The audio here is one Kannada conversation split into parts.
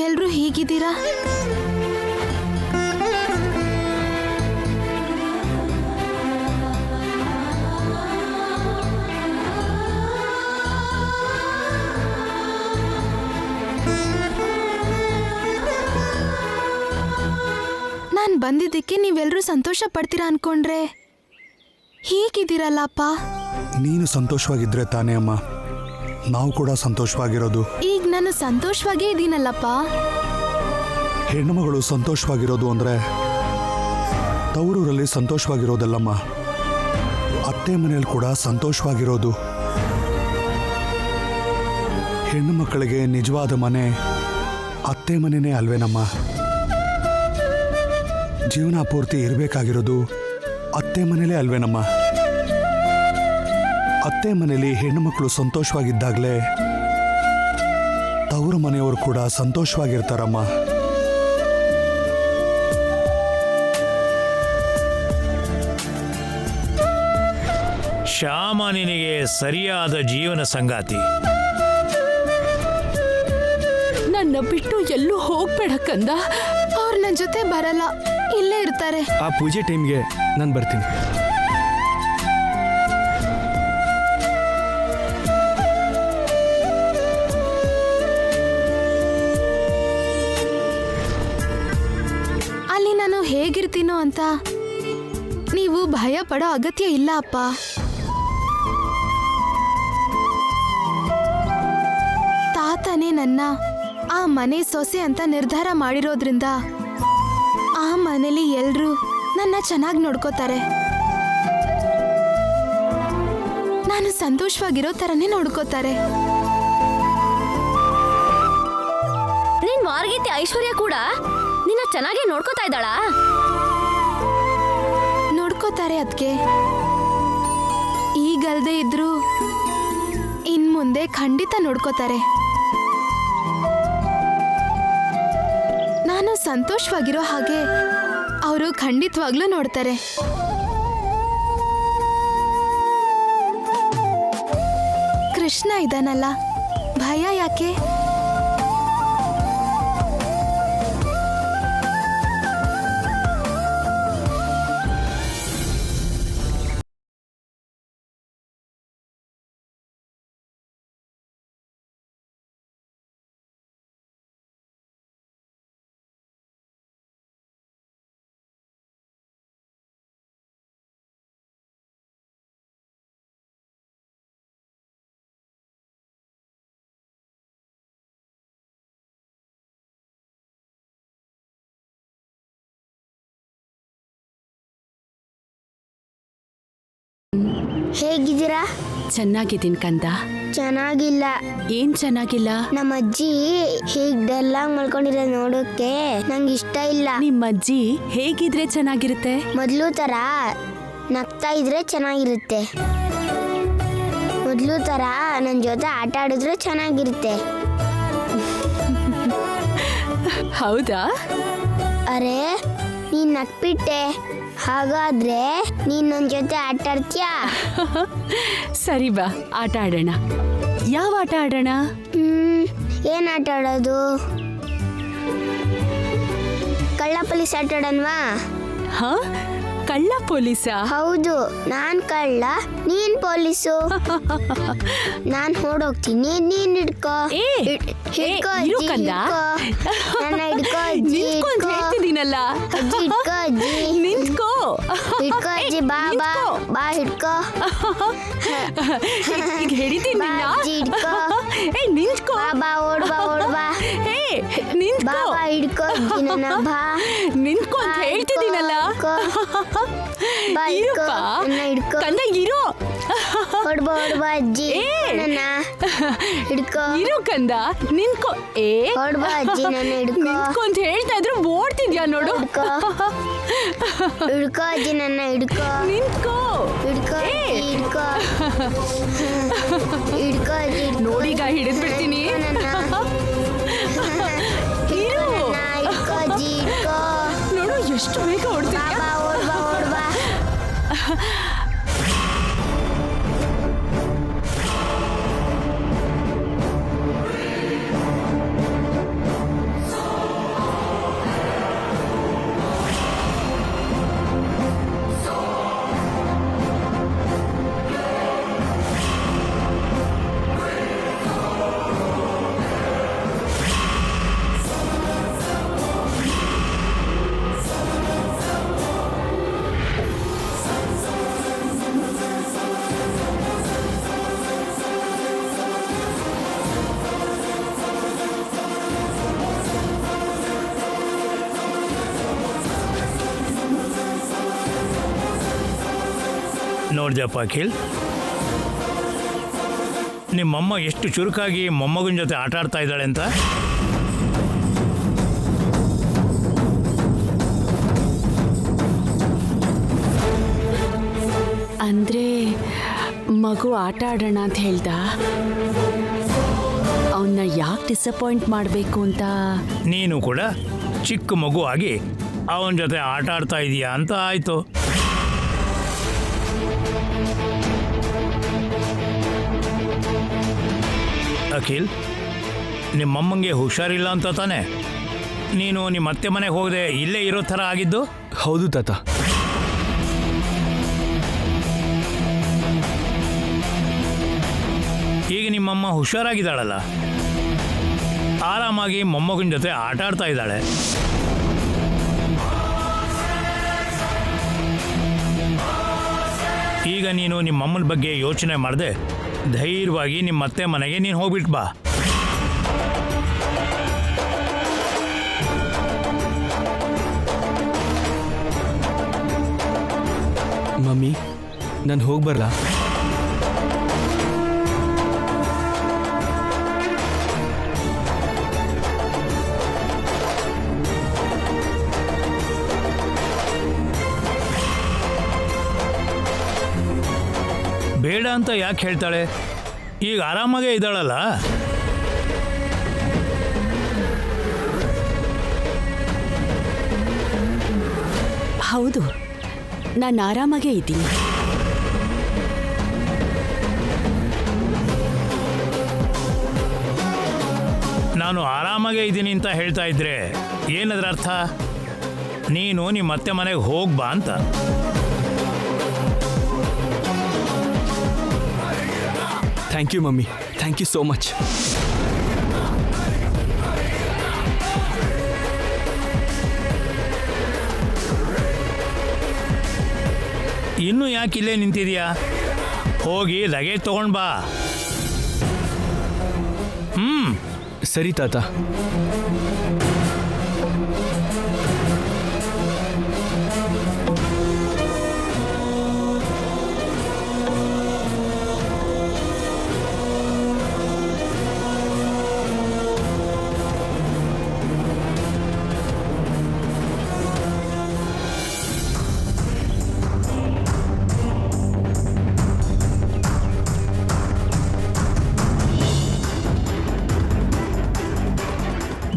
ಎಲ್ರೂ ಹೀಗಿದ್ದೀರಾ? ನಾನ್ ಬಂದಿದ್ದಕ್ಕೆ ನೀವೆಲ್ರೂ ಸಂತೋಷ ಪಡ್ತೀರಾ ಅನ್ಕೊಂಡ್ರೆ ಹೀಗಿದ್ದೀರಲ್ಲಪ್ಪ. ನೀನು ಸಂತೋಷವಾಗಿದ್ರೆ ತಾನೇ ಅಮ್ಮ ನಾವು ಕೂಡ ಸಂತೋಷವಾಗಿರೋದು. ಈಗ ನಾನು ಸಂತೋಷವಾಗೇ ಇದ್ದೀನಲ್ಲಪ್ಪ. ಹೆಣ್ಣುಮಗಳು ಸಂತೋಷವಾಗಿರೋದು ಅಂದರೆ ತವರೂರಲ್ಲಿ ಸಂತೋಷವಾಗಿರೋದಲ್ಲಮ್ಮ, ಅತ್ತೆ ಮನೆಯಲ್ಲಿ ಕೂಡ ಸಂತೋಷವಾಗಿರೋದು. ಹೆಣ್ಣು ಮಕ್ಕಳಿಗೆ ನಿಜವಾದ ಮನೆ ಅತ್ತೆ ಮನೆಯೇ ಅಲ್ವೇನಮ್ಮ? ಜೀವನ ಪೂರ್ತಿ ಇರಬೇಕಾಗಿರೋದು ಅತ್ತೆ ಮನೇಲೇ ಅಲ್ವೇನಮ್ಮ? ಅತ್ತೆ ಮನೇಲಿ ಹೆಣ್ಣು ಮಕ್ಕಳು ಸಂತೋಷವಾಗಿದ್ದಾಗಲೇ ತವರು ಮನೆಯವರು ಕೂಡ ಸಂತೋಷವಾಗಿರ್ತಾರಮ್ಮ. ಶ್ಯಾಮ ನಿನಗೆ ಸರಿಯಾದ ಜೀವನ ಸಂಗಾತಿ. ನನ್ನ ಬಿಟ್ಟು ಎಲ್ಲೂ ಹೋಗ್ಬೇಡ ಕಂದ. ಅವ್ರು ನನ್ನ ಜೊತೆ ಬರಲ್ಲ, ಇಲ್ಲೇ ಇರ್ತಾರೆ. ಆ ಪೂಜೆ ಟೈಮ್ಗೆ ನಾನು ಬರ್ತೀನಿ. ಅಲ್ಲಿ ನಾನು ಹೇಗಿರ್ತೀನೋ ಅಂತ ನೀವು ಭಯ ಪಡೋ ಅಗತ್ಯ ಇಲ್ಲ ಅಪ್ಪ. ತಾತನೇ ನನ್ನ ಆ ಮನೆ ಸೊಸೆ ಅಂತ ನಿರ್ಧಾರ ಮಾಡಿರೋದ್ರಿಂದ ಆ ಮನೇಲಿ ಎಲ್ರೂ ನನ್ನ ಚೆನ್ನಾಗಿ ನೋಡ್ಕೋತಾರೆ. ನಾನು ಸಂತೋಷವಾಗಿರೋ ತರನೇ ನೋಡ್ಕೋತಾರೆ. ನಿನ್ ಮಾರ್ಗೀತಿ ಐಶ್ವರ್ಯ ಕೂಡ ನಿನ್ನ ಚೆನ್ನಾಗಿ ನೋಡ್ಕೋತಾ ಇದ್ದಾಳ? ನೋಡ್ಕೋತಾರೆ ಅದಕ್ಕೆ. ಈಗಲ್ದೇ ಇದ್ರು ಇನ್ ಮುಂದೆ ಖಂಡಿತ ನೋಡ್ಕೋತಾರೆ. ನಾನು ಸಂತೋಷವಾಗಿರೋ ಹಾಗೆ ಅವರು ಖಂಡಿತವಾಗ್ಲೂ ನೋಡ್ತಾರೆ. ಕೃಷ್ಣ ಇದಾನಲ್ಲ, ಭಯ ಯಾಕೆ? ಹೇಗಿದ್ದೀರಾ? ಚೆನ್ನಾಗಿದ್ದೀನಿ ಕಂದ. ಚೆನ್ನಾಗಿಲ್ಲ. ಏನ್ ಚೆನ್ನಾಗಿಲ್ಲ? ನಮ್ಮ ಅಜ್ಜಿ ಹೀಗ್ ಡಲ್ ಆಗಿ ಮಲ್ಕೊಂಡಿರೋ ನೋಡೋಕೆ ನಂಗೆ ಇಷ್ಟ ಇಲ್ಲ. ನಿಮ್ಮ ಅಜ್ಜಿ ಹೇಗಿದ್ರೆ ಚೆನ್ನಾಗಿರುತ್ತೆ? ಮೊದ್ಲು ತರ ನಗ್ತಾ ಇದ್ರೆ ಚೆನ್ನಾಗಿರುತ್ತೆ. ಮೊದ್ಲು ತರ ನನ್ನ ಜೊತೆ ಆಟ ಆಡಿದ್ರೆ ಚೆನ್ನಾಗಿರುತ್ತೆ. ಹೌದಾ? ಅರೆ ನೀನ್ ನಗ್ಬಿಟ್ಟೆ. ಹಾಗಾದ್ರೆ ನೀನ್ ನನ್ನ ಜೊತೆ ಆಟ ಆಡ್ತೀಯಾ? ಸರಿ ಬಾ, ಆಟ ಆಡೋಣ. ಯಾವ ಆಟ ಆಡೋಣ? ಏನ್ ಆಟ ಆಡೋದು? ಕಳ್ಳ ಪೊಲೀಸ್ ಆಟ ಆಡೋಣವಾ? ಹಾ, ಕಳ್ಳ ಪೊಲೀಸಾ? ಹೌದು, ನಾನ್ ಕಳ್ಳ, ನೀನ್ ಪೊಲೀಸು. ನಾನ್ ಓಡೋಗ್ತೀನಿ, ನೀನ್ ಹಿಡ್ಕೋ. ಹಿಡ್ಕೋ ಇರು ಅಜ್ಜಿ, ಕಂದ. ಹಿಡ್ಕೋ. ನನ್ನ ಹಿಡ್ಕೋ ಅಜ್ಜಿ, ನಿಂತ್ಕೊಂಡ್ ಹಿಡ್ಕೋ. ಹೇಳ್ತಿದ್ದೀನಲ್ಲ. ಅಜ್ಜಿ ಹಿಡ್ಕೋ ಅಜ್ಜಿ. ನಿಂತ್ಕೋ. ಹಿಡ್ಕೋ ಅಜ್ಜಿ, ಬಾ ಬಾ ಬಾ ಹಿಡ್ಕೋ. ಈಗ ಹಿಡಿತೀನಿ ಬಾ ನಿನ್ನ. ಅಜ್ಜಿ ಹಿಡ್ಕೋ. ಏ ನಿಂತ್ಕೋ. ಬಾ ಬಾ ಓಡ್ ಬಾ. ಏ ಬಾ ನಿಂತ್ಕೋ. ಬಾ ಹಿಡ್ಕೋ ಅಜ್ಜಿ ನನ್ನ, ಬಾ. ನಿಂತ್ಕೊ ಅಂತ ಬಾ, ಹೇಳ್ತಿದ್ದೀನಲ್ಲ. ಹಿಡ್ಕೋ. ಬಾ ಹಿಡ್ಕೋ, ಇರುಪ್ಪ. ನನ್ನ ಹಿಡ್ಕೋ. ಕಂದ ಇರು. ಓಡ್ ಬಾ ಅಜ್ಜಿ, ನನ್ನ ಹಿಡ್ಕೋ. ಇರು ಕಂದ, ನಿಂತ್ಕೊ. ಏ ಓಡ್ ಬಾ ಅಜ್ಜಿ, ನನ್ನ ಹಿಡ್ಕೋ. ನಿಂತ್ಕೊ ಅಂತ ಹೇಳ್ತಾ ಇದ್ರು ಓಡ್ತಿದ್ಯಾ ನೋಡು. ಹಿಡ್ಕೋ. ಹಿಡ್ಕೋ ಅಜ್ಜಿ, ನನ್ನ ಹಿಡ್ಕೋ. ನಿಂತ್ಕೋ. ಹಿಡ್ಕೋ ಅಜ್ಜಿ, ಹಿಡ್ಕೋ. ಹಿಡ್ಕೋ ಅಜ್ಜಿ, ಹಿಡ್ಕೋ. ನೋಡೀಗ ಹಿಡಿದ್ಬಿಡ್ತೀನಿ. ನನ್ನ ಇರು. ಹಿಡ್ಕೋ ಅಜ್ಜಿ, ಹಿಡ್ಕೋ. ನೋಡು ಎಷ್ಟು ಬೇಗ ಬಾ ಓಡ್ತಿದ್ಯಾ. ಬಾ ಓಡ್ ಬಾ. ನೋಡಿದೆಪ್ಪ ಅಖಿಲ್, ನಿಮ್ಮಮ್ಮ ಎಷ್ಟು ಚುರುಕಾಗಿ ಮೊಮ್ಮಗನ ಜೊತೆ ಆಟ ಆಡ್ತಾ ಇದ್ದಾಳೆ ಅಂತ. ಅಂದ್ರೆ ಮಗು ಆಟ ಆಡೋಣ ಅಂತ ಹೇಳ್ದ. ಅವನ್ನ ಯಾಕೆ ಡಿಸಪಾಯಿಂಟ್ ಮಾಡಬೇಕು ಅಂತ. ನೀನು ಕೂಡ ಚಿಕ್ಕ ಮಗು ಆಗಿ ಅವನ ಜೊತೆ ಆಟ ಆಡ್ತಾ ಇದೀಯಾ ಅಂತ ಆಯ್ತು. ಅಖಿಲ್, ನಿಮ್ಮಮ್ಮಂಗೆ ಹುಷಾರಿಲ್ಲ ಅಂತ ತಾನೆ ನೀನು ನಿಮ್ಮ ಅತ್ತೆ ಮನೆಗೆ ಹೋಗದೆ ಇಲ್ಲೇ ಇರೋ ಥರ ಆಗಿದ್ದು? ಹೌದು ತಾತ. ಈಗ ನಿಮ್ಮಮ್ಮ ಹುಷಾರಾಗಿದ್ದಾಳಲ್ಲ, ಆರಾಮಾಗಿ ಮೊಮ್ಮಗನ ಜೊತೆ ಆಟ ಆಡ್ತಾ ಇದ್ದಾಳೆ. ಈಗ ನೀನು ನಿಮ್ಮಮ್ಮನ ಬಗ್ಗೆ ಯೋಚನೆ ಮಾಡದೆ ಧೈರ್ಯವಾಗಿ ನಿಮ್ಮ ಅತ್ತೆ ಮನೆಗೆ ನೀನು ಹೋಗ್ಬಿಟ್ಟು ಬಾ. ಮಮ್ಮಿ, ನಾನು ಹೋಗಿ ಬರಲಾ? ಬೇಡ ಅಂತ ಯಾಕೆ ಹೇಳ್ತಾಳೆ? ಈಗ ಆರಾಮಾಗೇ ಇದ್ದಾಳಲ್ಲ. ಹೌದು, ನಾನು ಆರಾಮಾಗೇ ಇದ್ದೀನಿ. ನಾನು ಆರಾಮಾಗೇ ಇದ್ದೀನಿ ಅಂತ ಹೇಳ್ತಾ ಇದ್ರೆ ಏನದ್ರ ಅರ್ಥ? ನೀನು ನಿಮ್ಮ ಅತ್ತೆ ಮನೆಗೆ ಹೋಗ್ಬಾ ಅಂತ. Thank you mummy, thank you so much. ಇನ್ನೂ ಯಾಕೆ ಇಲ್ಲೇ ನಿಂತಿದ್ಯಾ? ಹೋಗಿ ಲಗೇಜ್ ತಗೊಂಡ್ ಬಾ. ಸರಿ ತಾತ.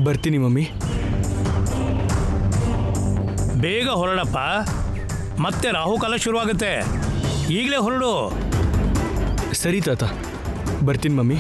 ಬರ್ತೀನಿ ಮಮ್ಮಿ. ಬೇಗ ಹೊರಡಪ್ಪ, ಮತ್ತೆ ರಾಹುಕಾಲ ಶುರುವಾಗುತ್ತೆ. ಈಗಲೇ ಹೊರಡು. ಸರಿ ತಾತ, ಬರ್ತೀನಿ ಮಮ್ಮಿ.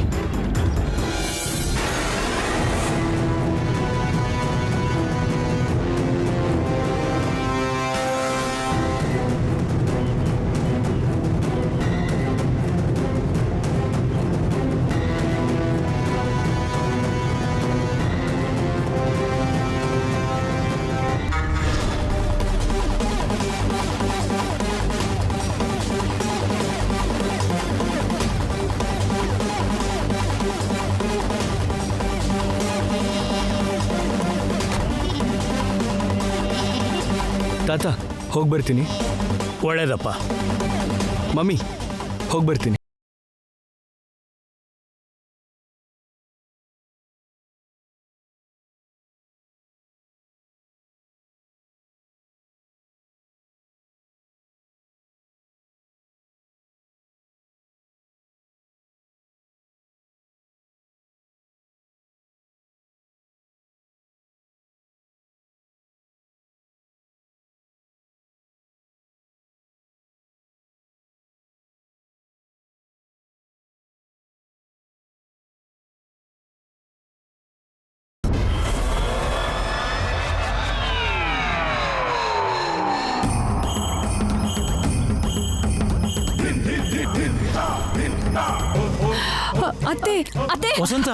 ತಾತ, ಹೋಗಿ ಬರ್ತೀನಿ. ಒಳ್ಳೇದಪ್ಪ. ಮಮ್ಮಿ, ಹೋಗಿ ಬರ್ತೀನಿ. ಅತ್ತೆ, ಅತ್ತೆ, ವಸಂತ,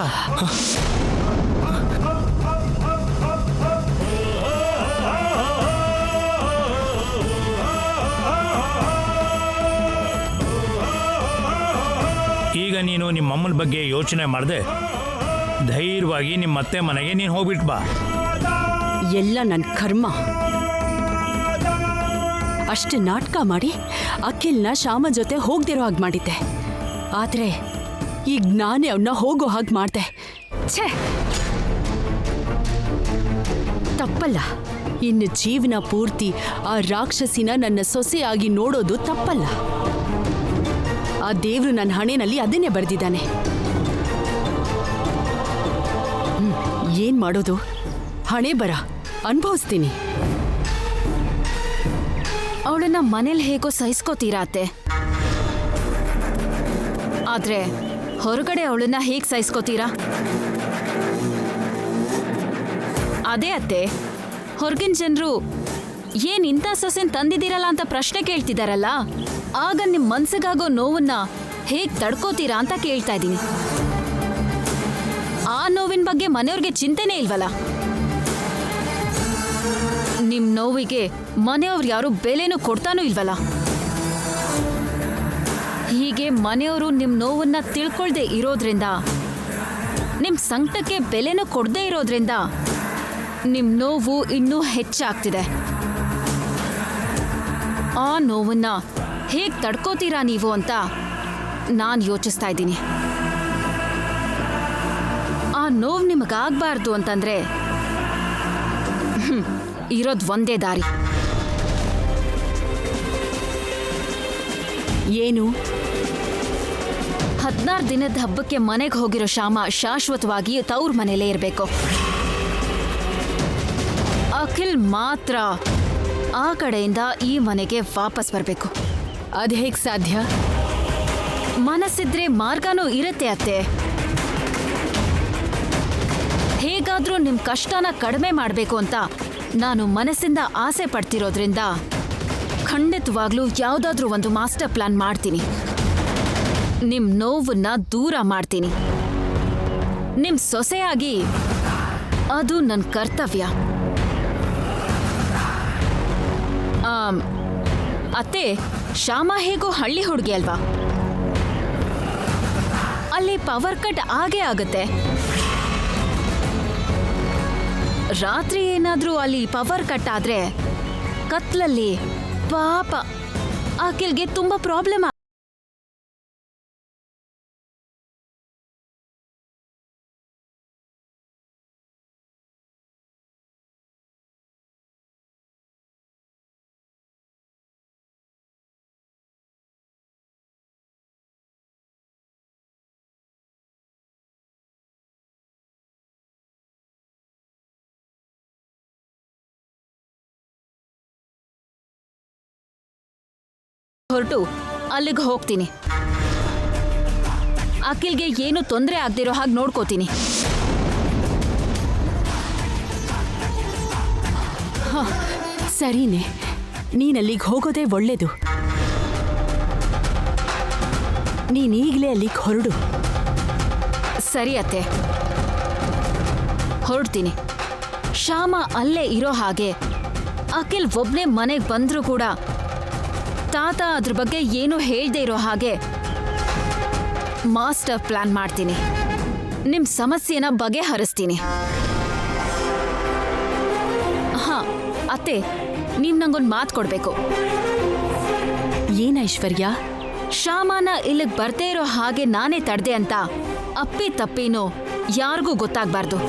ಈಗ ನೀನು ನಿಮ್ಮಮ್ಮನ ಬಗ್ಗೆ ಯೋಚನೆ ಮಾಡದೆ ಧೈರ್ಯವಾಗಿ ನಿಮ್ಮ ಅತ್ತೆ ಮನೆಗೆ ನೀನು ಹೋಗ್ಬಿಟ್ಟು ಬಾ. ಎಲ್ಲ ನನ್ನ ಕರ್ಮ. ಅಷ್ಟು ನಾಟಕ ಮಾಡಿ ಅಖಿಲ್ನ ಶ್ಯಾಮ ಜೊತೆ ಹೋಗ್ದಿರೋ ಹಾಗೆ ಮಾಡಿದ್ದೆ. ಆದ್ರೆ ಈಗ ನಾನೇ ಅವನ್ನ ಹೋಗೋ ಹಾಗೆ ಮಾಡ್ದೆ. ಛೇ, ತಪ್ಪಲ್ಲ. ಇನ್ನು ಜೀವನ ಪೂರ್ತಿ ಆ ರಾಕ್ಷಸಿನ ನನ್ನ ಸೊಸೆಯಾಗಿ ನೋಡೋದು ತಪ್ಪಲ್ಲ. ಆ ದೇವ್ರು ನನ್ನ ಹಣೆನಲ್ಲಿ ಅದನ್ನೇ ಬರೆದಿದ್ದಾನೆ. ಏನ್ ಮಾಡೋದು? ಹಣೆ ಬರ ಅನುಭವಿಸ್ತೀನಿ. ಅವಳನ್ನ ಮನೇಲಿ ಹೇಗೋ ಸಹಿಸ್ಕೋತೀರಾ ಅತ್ತೆ, ಆದ್ರೆ ಹೊರಗಡೆ ಅವಳನ್ನ ಹೇಗ್ ಸಹಿಸ್ಕೋತೀರಾ? ಅದೇ ಅತ್ತೆ, ಹೊರಗಿನ ಜನರು ಏನ್ ಇಂಥ ಸೊಸೆನ್ ತಂದಿದ್ದೀರಲ್ಲ ಅಂತ ಪ್ರಶ್ನೆ ಕೇಳ್ತಿದಾರಲ್ಲ, ಆಗ ನಿಮ್ ಮನ್ಸಿಗಾಗೋ ನೋವನ್ನ ಹೇಗ್ ತಡ್ಕೋತೀರಾ ಅಂತ ಕೇಳ್ತಾ ಇದ್ದೀನಿ. ಆ ನೋವಿನ ಬಗ್ಗೆ ಮನೆಯವ್ರಿಗೆ ಚಿಂತೆನೇ ಇಲ್ವಲ್ಲ. ನಿಮ್ ನೋವಿಗೆ ಮನೆಯವ್ರು ಯಾರು ಬೆಲೆನೂ ಕೊಡ್ತಾನೂ ಇಲ್ವಲ್ಲ. ಹೀಗೆ ಮನೆಯವರು ನಿಮ್ ನೋವನ್ನ ತಿಳ್ಕೊಳ್ದೆ ಇರೋದ್ರಿಂದ, ನಿಮ್ ಸಂಕಟಕ್ಕೆ ಬೆಲೆನೂ ಕೊಡದೇ ಇರೋದ್ರಿಂದ ನಿಮ್ ನೋವು ಇನ್ನೂ ಹೆಚ್ಚಾಗ್ತಿದೆ. ಆ ನೋವನ್ನ ಹೇಗ್ ತಡ್ಕೋತೀರಾ ನೀವು ಅಂತ ನಾನು ಯೋಚಿಸ್ತಾ ಇದ್ದೀನಿ. ಆ ನೋವು ನಿಮಗಾಗಬಾರ್ದು ಅಂತಂದ್ರೆ ಇರೋದು ಒಂದೇ ದಾರಿ. ಏನು? 16 ದಿನದ ಹಬ್ಬಕ್ಕೆ ಮನೆಗೆ ಹೋಗಿರೋ ಶ್ಯಾಮ ಶಾಶ್ವತವಾಗಿ ತವ್ರ ಮನೇಲೇ ಇರಬೇಕು. ಅಖಿಲ್ ಮಾತ್ರ ಆ ಕಡೆಯಿಂದ ಈ ಮನೆಗೆ ವಾಪಸ್ ಬರಬೇಕು. ಅದು ಹೇಗೆ ಸಾಧ್ಯ? ಮನಸ್ಸಿದ್ರೆ ಮಾರ್ಗನೂ ಇರುತ್ತೆ ಅತ್ತೆ. ಹೇಗಾದ್ರೂ ನಿಮ್ ಕಷ್ಟನ ಕಡಿಮೆ ಮಾಡಬೇಕು ಅಂತ ನಾನು ಮನಸ್ಸಿಂದ ಆಸೆ ಪಡ್ತಿರೋದ್ರಿಂದ ಖಂಡಿತವಾಗ್ಲೂ ಯಾವುದಾದ್ರೂ ಒಂದು ಮಾಸ್ಟರ್ ಪ್ಲಾನ್ ಮಾಡ್ತೀನಿ. ನಿಮ್ ನೋವನ್ನ ದೂರ ಮಾಡ್ತೀನಿ. ನಿಮ್ ಸೊಸೆಯಾಗಿ ಅದು ನನ್ನ ಕರ್ತವ್ಯ. ಅತ್ತೆ, ಶ್ಯಾಮ ಹೇಗೋ ಹಳ್ಳಿ ಹುಡುಗಿ ಅಲ್ವಾ, ಅಲ್ಲಿ ಪವರ್ ಕಟ್ ಆಗೇ ಆಗುತ್ತೆ. ರಾತ್ರಿ ಏನಾದ್ರೂ ಅಲ್ಲಿ ಪವರ್ ಕಟ್ ಆದ್ರೆ ಕತ್ಲಲ್ಲಿ ಪಾಪ ಅಖಿಲ್ಗೆ ತುಂಬಾ ಪ್ರಾಬ್ಲಮ್. ಹೊರಟು ಅಲ್ಲಿಗೆ ಹೋಗ್ತೀನಿ. ಅಖಿಲ್ಗೆ ಏನು ತೊಂದರೆ ಆಗದಿರೋ ಹಾಗೆ ನೋಡ್ಕೋತೀನಿ. ಸರಿನೇ, ನೀನಲ್ಲಿಗೆ ಹೋಗೋದೇ ಒಳ್ಳೇದು. ನೀನೀಗಲೇ ಅಲ್ಲಿಗೆ ಹೊರಡು. ಸರಿ ಅತ್ತೆ, ಹೊರಡ್ತೀನಿ. ಶ್ಯಾಮ ಅಲ್ಲೇ ಇರೋ ಹಾಗೆ ಅಖಿಲ್ ಒಬ್ನೇ ಮನೆಗೆ ಬಂದ್ರೂ ಕೂಡ ತಾತ ಅದ್ರ ಬಗ್ಗೆ ಏನು ಹೇಳ್ದೇ ಇರೋ ಹಾಗೆ ಮಾಸ್ಟರ್ ಪ್ಲಾನ್ ಮಾಡ್ತೀನಿ. ನಿಮ್ ಸಮಸ್ಯೆನ ಬಗೆಹರಿಸ್ತೀನಿ. ಹಾ ಅತ್ತೆ, ನೀವ್ ನಂಗೊಂದು ಮಾತು ಕೊಡ್ಬೇಕು. ಏನ ಐಶ್ವರ್ಯ? ಶ್ಯಾಮನ ಇಲ್ಲಿಗೆ ಬರ್ದೇ ಇರೋ ಹಾಗೆ ನಾನೇ ತಡ್ದೆ ಅಂತ ಅಪ್ಪಿ ತಪ್ಪಿನೂ ಯಾರಿಗೂ ಗೊತ್ತಾಗ್ಬಾರ್ದು.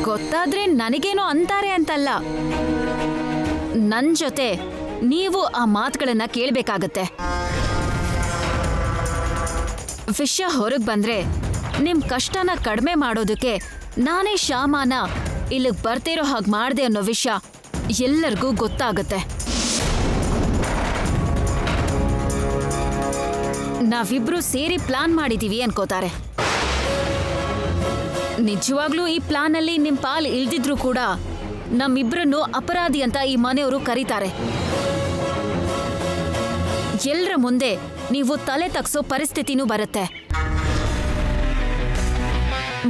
ಗೊತ್ತಾದ್ರೆ ನನಗೇನೋ ಅಂತಾರೆ ಅಂತಲ್ಲ, ನನ್ ಜೊತೆ ನೀವು ಆ ಮಾತುಗಳನ್ನ ಕೇಳಬೇಕಾಗತ್ತೆ. ವಿಷಯ ಹೊರಗೆ ಬಂದ್ರೆ ನಿಮ್ ಕಷ್ಟನ ಕಡಿಮೆ ಮಾಡೋದಕ್ಕೆ ನಾನೇ ಶ್ಯಾಮನ ಇಲ್ಲಿಗೆ ಬರ್ತಿರೋ ಹಾಗೆ ಮಾಡ್ದೆ ಅನ್ನೋ ವಿಷಯ ಎಲ್ಲರಿಗೂ ಗೊತ್ತಾಗತ್ತೆ. ನಾವಿಬ್ರು ಸೇರಿ ಪ್ಲಾನ್ ಮಾಡಿದೀವಿ ಅನ್ಕೋತಾರೆ. ನಿಜವಾಗ್ಲೂ ಈ ಪ್ಲಾನ್ ಅಲ್ಲಿ ನಿಮ್ ಪಾಲ್ ಇಲ್ದಿದ್ರು ಕೂಡ ನಮ್ಮಿಬ್ರನ್ನು ಅಪರಾಧಿ ಅಂತ ಈ ಮನೆಯವರು ಕರೀತಾರೆ. ಎಲ್ಲರ ಮುಂದೆ ನೀವು ತಲೆ ತಗ್ಸೋ ಪರಿಸ್ಥಿತಿನೂ ಬರುತ್ತೆ.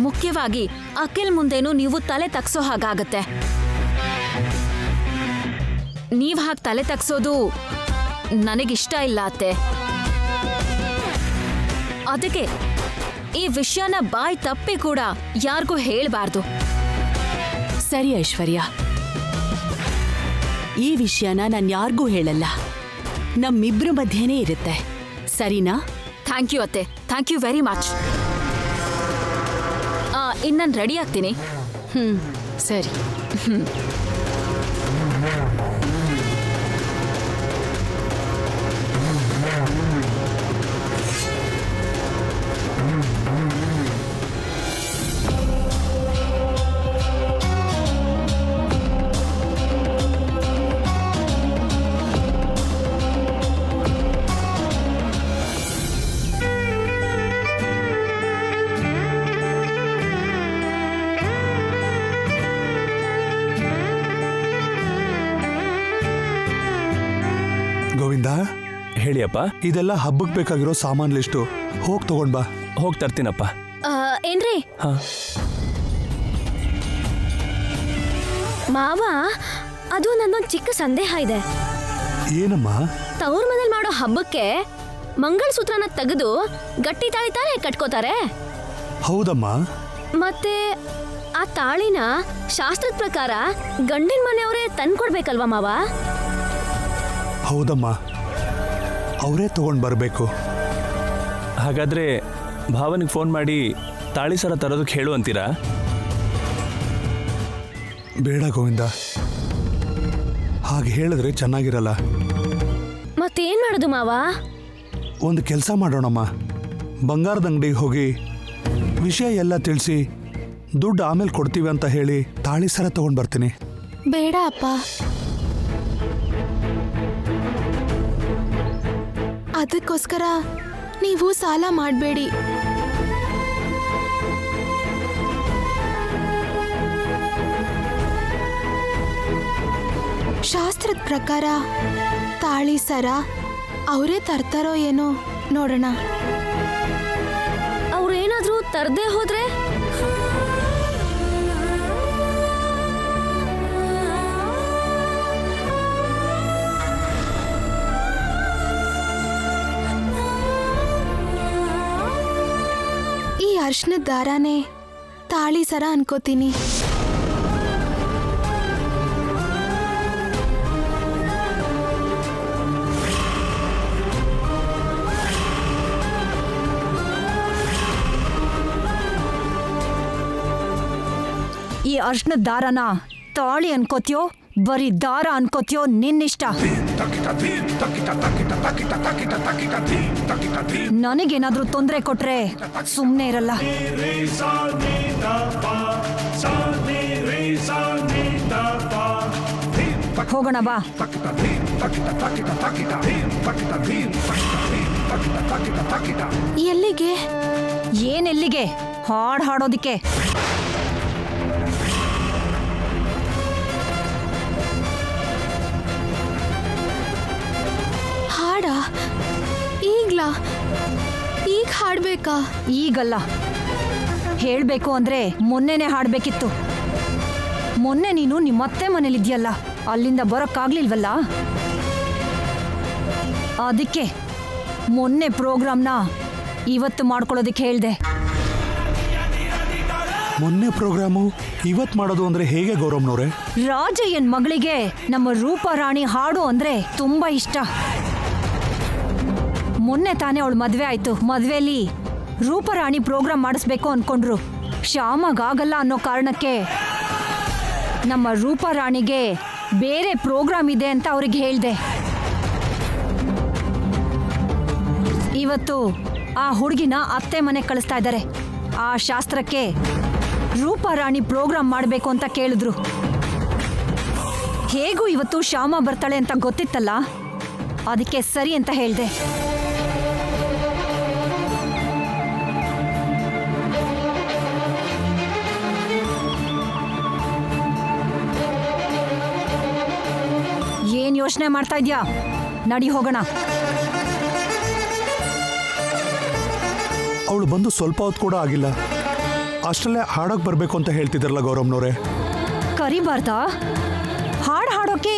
ಮುಖ್ಯವಾಗಿ ಅಖಿಲ್ ಮುಂದೆನೂ ನೀವು ತಲೆ ತಗ್ಸೋ ಹಾಗಾಗತ್ತೆ. ನೀವ್ ಹಾಗೆ ತಲೆ ತಗ್ಸೋದು ನನಗಿಷ್ಟ ಇಲ್ಲ ಅತ್ತೆ. ಅದಕ್ಕೆ ಈ ವಿಷಯನ ಬಾಯ್ ತಪ್ಪಿ ಕೂಡ ಯಾರಿಗೂ ಹೇಳ್ಬಾರ್ದು. ಸರಿ ಐಶ್ವರ್ಯ, ಈ ವಿಷಯನ ನಾನು ಯಾರಿಗೂ ಹೇಳಲ್ಲ. ನಮ್ಮಿಬ್ರ ಮಧ್ಯೆನೇ ಇರುತ್ತೆ, ಸರಿನಾ? ಥ್ಯಾಂಕ್ ಯು ಅತ್ತೆ, ಥ್ಯಾಂಕ್ ಯು ವೆರಿ ಮಚ್. ಇನ್ನು ನಾನು ರೆಡಿ ಆಗ್ತೀನಿ. ಸರಿ. ಗೋವಿಂದ, ಹೇಳಿಯಪ್ಪ. ಇದೆಲ್ಲ ಹಬ್ಬಕ್ಕೆ ಬೇಕಾಗಿರೋ ಸಾಮಾನ್ ಲಿಸ್ಟು. ಹೋಗಿ ತಗೊಂಡ್ ಬಾ. ಹೋಗಿ ತರ್ತೀನಪ್ಪ. ಏನ್ರಿ ಹಾಂ. ಮಾವ, ಅದು ನನ್ನೊಂದು ಚಿಕ್ಕ ಸಂದೇಹ ಇದೆ. ಏನಮ್ಮ? ತವ್ರ ಮನೇಲಿ ಮಾಡೋ ಹಬ್ಬಕ್ಕೆ ಮಂಗಳಸೂತ್ರನ ತೆಗೆದು ಗಟ್ಟಿ ತಾಳಿ ತಾನೇ ಕಟ್ಕೋತಾರೆ. ಹೌದಮ್ಮ. ಮತ್ತೆ ಆ ತಾಳಿನ ಶಾಸ್ತ್ರದ ಪ್ರಕಾರ ಗಂಡಿನ ಮನೆಯವರೇ ತಂದ್ಕೊಡ್ಬೇಕಲ್ವಾ ಮಾವ? ಹೌದಮ್ಮ, ಅವರೇ ತಗೊಂಡು ಬರಬೇಕು. ಹಾಗಾದರೆ ಭಾವನಿಗೆ ಫೋನ್ ಮಾಡಿ ತಾಳಿ ಸರ ತರೋದಕ್ಕೆ ಹೇಳು ಅಂತೀರಾ? ಬೇಡ ಗೋವಿಂದ, ಹಾಗೆ ಹೇಳಿದ್ರೆ ಚೆನ್ನಾಗಿರಲ್ಲ. ಮತ್ತೇನ್ ಮಾಡೋದು ಮಾವ? ಒಂದು ಕೆಲಸ ಮಾಡೋಣಮ್ಮ. ಬಂಗಾರದ ಅಂಗಡಿಗೆ ಹೋಗಿ ವಿಷಯ ಎಲ್ಲ ತಿಳಿಸಿ ದುಡ್ಡು ಆಮೇಲೆ ಕೊಡ್ತೀವಿ ಅಂತ ಹೇಳಿ ತಾಳಿ ಸರ ತಗೊಂಡು ಬರ್ತೀನಿ. ಬೇಡ ಅಪ್ಪ, ಅದಕ್ಕೋಸ್ಕರ ನೀವು ಸಾಲ ಮಾಡಬೇಡಿ. ಶಾಸ್ತ್ರದ ಪ್ರಕಾರ ತಾಳಿ ಸರ ಅವರೇ ತರ್ತಾರೋ ಏನೋ ನೋಡೋಣ. ಅವ್ರೇನಾದ್ರೂ ತರ್ದೇ ಹೋದ್ರೆ? ಈ ಅರ್ಶನದ ದಾರಾನೇ ತಾಳಿ ಸರ ಅನ್ಕೋತೀನಿ. ಈ ಅರ್ಶನದ ದಾರನ ತಾಳಿ ಅನ್ಕೋತ್ಯೋ ಬರೀ ದಾರ ಅನ್ಕೋತ್ಯೋ ನಿನ್ನಿಷ್ಟ. ನನಗೇನಾದ್ರೂ ತೊಂದರೆ ಕೊಟ್ರೆ ಸುಮ್ಮನೆ ಇರಲ್ಲ. ಹೋಗೋಣ ಬಾ. ಎಲ್ಲಿಗೆ? ಏನೆಲ್ಲಿಗೆ? ಹಾಡ್ ಹಾಡೋದಿಕ್ಕೆ. ಹಾಡ? ಈಗ್ಲಾ? ಈಗ ಹಾಡ್ಬೇಕಾ? ಈಗಲ್ಲ, ಹೇಳ್ಬೇಕು ಅಂದ್ರೆ ಮೊನ್ನೆನೆ ಹಾಡ್ಬೇಕಿತ್ತು. ಮೊನ್ನೆ ನೀನು ನಿಮ್ಮತ್ತೆ ಮನೇಲಿದ್ಯಲ್ಲ, ಅಲ್ಲಿಂದ ಬರೋಕ್ಕಾಗ್ಲಿಲ್ವಲ್ಲ, ಅದಕ್ಕೆ ಮೊನ್ನೆ ಪ್ರೋಗ್ರಾಮ್ನ ಇವತ್ತು ಮಾಡ್ಕೊಳ್ಳೋದಕ್ಕೆ ಹೇಳ್ದೆ. ಮೊನ್ನೆ ಪ್ರೋಗ್ರಾಮು ಇವತ್ತು ಮಾಡೋದು ಅಂದ್ರೆ ಹೇಗೆ ಗೌರವ್ನವ್ರೆ? ರಾಜಯ್ಯನ್ ಮಗಳಿಗೆ ನಮ್ಮ ರೂಪಾರಾಣಿ ಹಾಡು ಅಂದ್ರೆ ತುಂಬಾ ಇಷ್ಟ. ಮೊನ್ನೆ ತಾನೇ ಅವಳು ಮದ್ವೆ ಆಯ್ತು. ಮದ್ವೆಲಿ ರೂಪರಾಣಿ ಪ್ರೋಗ್ರಾಮ್ ಮಾಡಿಸ್ಬೇಕು ಅನ್ಕೊಂಡ್ರು. ಶ್ಯಾಮಗಾಗಲ್ಲ ಅನ್ನೋ ಕಾರಣಕ್ಕೆ ನಮ್ಮ ರೂಪರಾಣಿಗೆ ಬೇರೆ ಪ್ರೋಗ್ರಾಮ್ ಇದೆ ಅಂತ ಅವ್ರಿಗೆ ಹೇಳ್ದೆ. ಇವತ್ತು ಆ ಹುಡುಗಿನ ಅತ್ತೆ ಮನೆ ಕಳಿಸ್ತಾ ಇದ್ದಾರೆ. ಆ ಶಾಸ್ತ್ರಕ್ಕೆ ರೂಪರಾಣಿ ಪ್ರೋಗ್ರಾಮ್ ಮಾಡಬೇಕು ಅಂತ ಕೇಳಿದ್ರು. ಹೇಗೂ ಇವತ್ತು ಶ್ಯಾಮ ಬರ್ತಾಳೆ ಅಂತ ಗೊತ್ತಿತ್ತಲ್ಲ, ಅದಕ್ಕೆ ಸರಿ ಅಂತ ಹೇಳ್ದೆ. ಏನ್ ಯೋಚನೆ ಮಾಡ್ತಾ ಇದ್ಯಾ? ನಡಿ ಹೋಗೋಣ. ಅವಳು ಬಂದು ಸ್ವಲ್ಪ ಹೊತ್ತು ಕೂಡ ಆಗಿಲ್ಲ, ಅಷ್ಟರಲ್ಲೇ ಹಾಡೋಕೆ ಬರಬೇಕು ಅಂತ ಹೇಳ್ತಿದ್ರಲ್ಲ ಗೌರವ್ನವ್ರೆ. ಕರಿಬಾರ್ದಾ? ಹಾಡು ಹಾಡೋಕೆ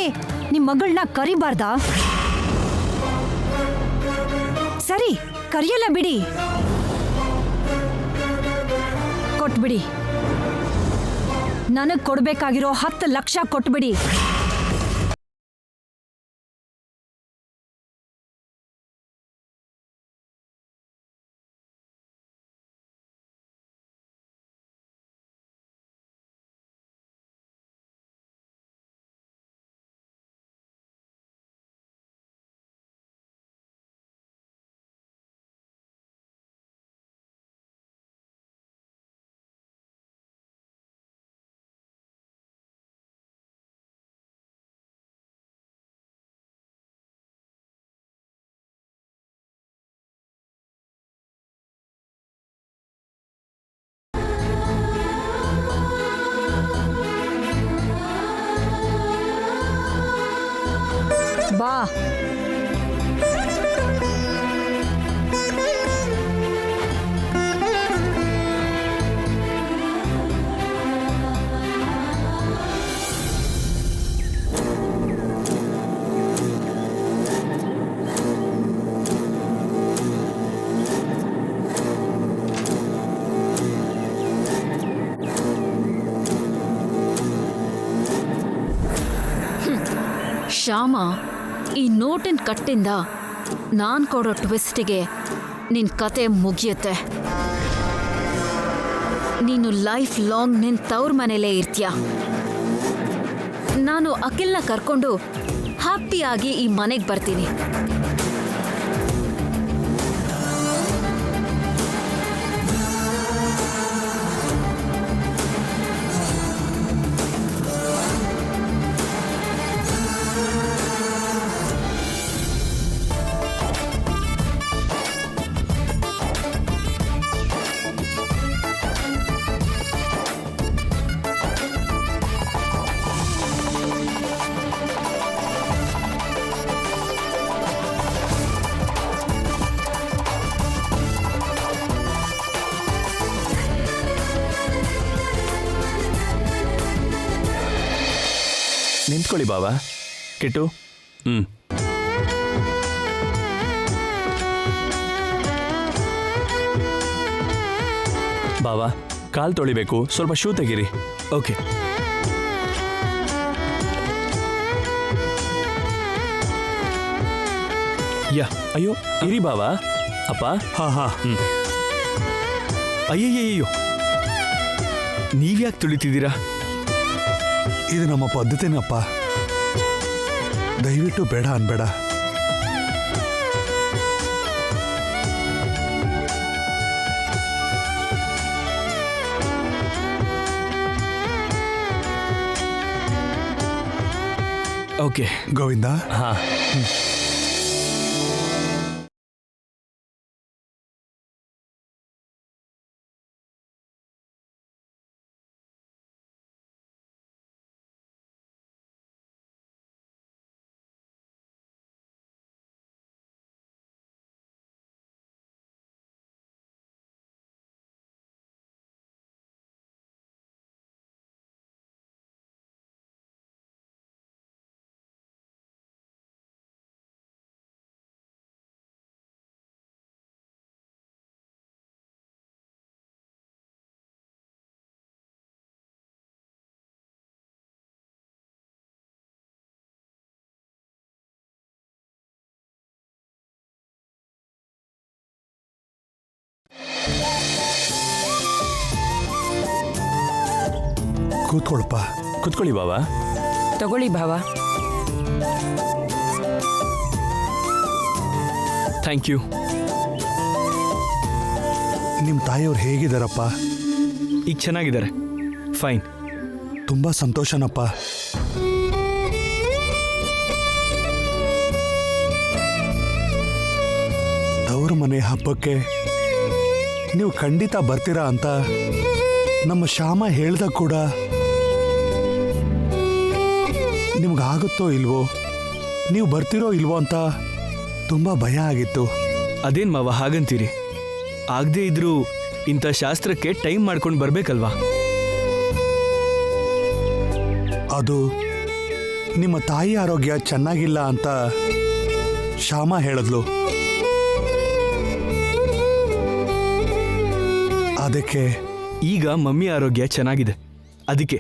ನಿಮ್ಮ ಮಗಳನ್ನ ಕರಿಬಾರ್ದಾ? ಸರಿ, ಕರಿಯಲ್ಲ ಬಿಡಿ. ಕೊಟ್ಬಿಡಿ. ನನಗೆ ಕೊಡ್ಬೇಕಾಗಿರೋ 10 ಲಕ್ಷ ಕೊಟ್ಬಿಡಿ. ಬಾ. ಶ್ಯಾಮ, ಈ ನೋಟಿನ ಕಟ್ಟಿಂದ ನಾನ್ ಕೊಡೋ ಟ್ವಿಸ್ಟಿಗೆ ನಿನ್ ಕತೆ ಮುಗಿಯುತ್ತೆ. ನೀನು ಲೈಫ್ ಲಾಂಗ್ ನಿನ್ ತವ್ರ ಮನೇಲೇ ಇರ್ತೀಯ. ನಾನು ಅಖಿಲ್ನ ಕರ್ಕೊಂಡು ಹ್ಯಾಪಿಯಾಗಿ ಈ ಮನೆಗೆ ಬರ್ತೀನಿ. ನಿಂತ್ಕೊಳ್ಳಿ ಬಾವಾ. ಕಿಟ್ಟು. ಬಾವಾ, ಕಾಲ್ ತೊಳಿಬೇಕು, ಸ್ವಲ್ಪ ಶೂ ತೆಗೀರಿ. ಓಕೆ. ಯಾ, ಅಯ್ಯೋ ಇರಿ ಬಾವಾ. ಅಪ್ಪ. ಹಾ. ಅಯ್ಯಯ್ಯಯ್ಯೋ, ನೀವ್ಯಾಕೆ ತುಳಿತಿದ್ದೀರಾ? ಇದು ನಮ್ಮ ಪದ್ಧತಿನಪ್ಪ, ದಯವಿಟ್ಟು ಬೇಡ ಅನ್ಬೇಡ. ಓಕೆ ಗೋವಿಂದ. ಹಾ. ಕೂತ್ಕೊಳಪ್ಪ. ಕುತ್ಕೊಳ್ಳಿ ಬಾವಾ. ತಗೊಳ್ಳಿ ಭಾವ. Thank you. ನಿಮ್ಮ ತಾಯಿಯವ್ರು ಹೇಗಿದ್ದಾರಪ್ಪ? ಈಗ ಚೆನ್ನಾಗಿದ್ದಾರೆ. ಫೈನ್. ತುಂಬಾ ಸಂತೋಷನಪ್ಪ. ತವ್ರ ಮನೆ ಹಬ್ಬಕ್ಕೆ ನೀವು ಖಂಡಿತ ಬರ್ತೀರಾ ಅಂತ ನಮ್ಮ ಶ್ಯಾಮ ಹೇಳ್ದ ಕೂಡ ನಿಮ್ಗಾಗುತ್ತೋ ಇಲ್ವೋ, ನೀವು ಬರ್ತಿರೋ ಇಲ್ವೋ ಅಂತ ತುಂಬಾ ಭಯ ಆಗಿತ್ತು. ಅದೇನ್ ಮಾವ ಹಾಗಂತೀರಿ? ಆಗದೆ ಇದ್ರೂ ಇಂಥ ಶಾಸ್ತ್ರಕ್ಕೆ ಟೈಮ್ ಮಾಡ್ಕೊಂಡು ಬರ್ಬೇಕಲ್ವಾ? ಅದು ನಿಮ್ಮ ತಾಯಿ ಆರೋಗ್ಯ ಚೆನ್ನಾಗಿಲ್ಲ ಅಂತ ಶ್ಯಾಮ ಹೇಳಿದ್ಲು. ಅದಕ್ಕೆ ಈಗ ಮಮ್ಮಿ ಆರೋಗ್ಯ ಚೆನ್ನಾಗಿದೆ. ಅದಕ್ಕೆ